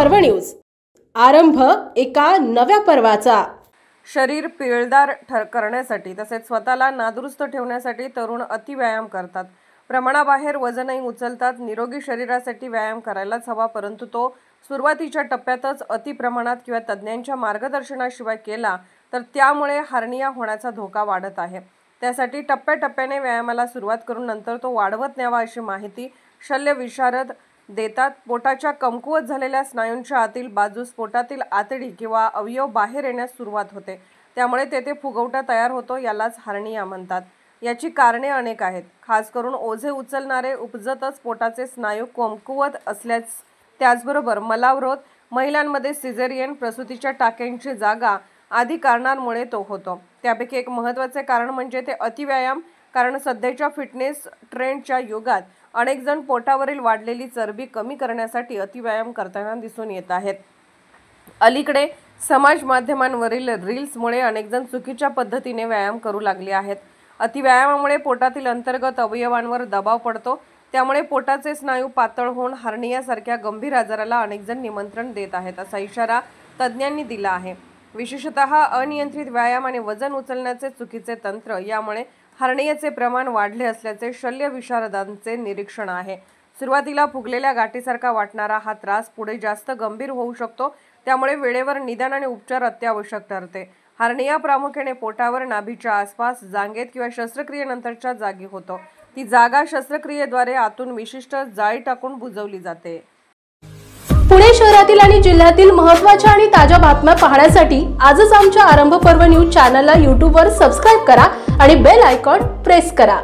पर्व न्यूज। आरंभ एका नव्या पर्वाचा। शरीर पिळदार करण्यासाठी तसेच स्वतःला नादुरुस्त ठेवण्यासाठी तरुण अतिव्यायाम करतात। प्रमाणाबाहेर वजनही उचलतात। निरोगी शरीरासाठी व्यायाम करायलाच हवा, परंतु तो सुरुवातीच्या टप्प्यातच अतिप्रमाणात किंवा तज्ञांच्या मार्गदर्शनाशिवाय केला तर त्यामुळे हार्निया होण्याचा धोका वाढत आहे। त्यासाठी टप्प्याटप्प्याने व्यायामाला सुरुवात करून नंतर तो वाढवत न्यावा अशी माहिती शल्य विशारद देतात। पोटाच्या कमकुवत झालेल्या स्नायूंच्या आतील बाजूस पोटातील आतडी किंवा अवयव बाहेर येण्यास सुरुवात होते, त्यामुळे तेथे फुगवटा तयार होतो, यालाच हार्निया म्हणतात। याची कारणे अनेक आहेत, खास करून ओझे उचलणारे, उपजतच पोटाचे स्नायू कमकुवत असल्यास, त्याचबरोबर मलावरोध, महिलांमध्ये सिझेरियन, प्रसूतीच्या टाक्यांची जागा आदी कारणांमुळे तो होतो। त्यापैकी एक महत्त्वाचे कारण म्हणजे ते अतिव्यायाम, कारण सध्याच्या फिटनेस ट्रेंडच्या युगात अनेक जण पोटावरील वाढलेली चरबी कमी करण्यासाठी अतिव्यायाम करताना दिसून येत आहेत। अलीकडे समाज माध्यमांवरील रील्समुळे अनेक जण चुकीच्या पद्धतीने व्यायाम करू लागले आहेत। अतिव्यायामामुळे पोटातील अंतर्गत अवयवांवर दबाव पडतो, त्यामुळे पोटाचे स्नायू पातळ होऊन हार्नियासारख्या गंभीर आजाराला अनेक जण निमंत्रण देत आहेत, असा इशारा तज्ज्ञांनी दिला आहे। विशेषतः अनियंत्रित व्यायाम आणि वजन उचलण्याचे चुकीचे तंत्र यामुळे हार्नियाचे प्रमाण वाढले असल्याचे शल्य विशारदांचे निरीक्षण आहे। सुरुवातीला फुगलेल्या गाठीसारखा वाटणारा हा त्रास पुढे जास्त गंभीर होऊ शकतो, त्यामुळे वेळेवर निदान आणि उपचार अत्यावश्यक ठरते। हार्निया प्रामुख्याने पोटावर, नाभीच्या आसपास, जांघेत किंवा शस्त्रक्रियेनंतरच्या जागी होतो। ती जागा शस्त्रक्रियेद्वारे आतून विशिष्ट जाळी टाकून बुजवली जाते। पुणे शहरातील आणि जिल्ह्यातील महत्त्वाच्या आणि ताज्या बातम्या पाहण्यासाठी आजच आमच्या आरंभ पर्व न्यूज चॅनलला YouTube वर सबस्क्राइब करा आणि बेल आयकॉन प्रेस करा।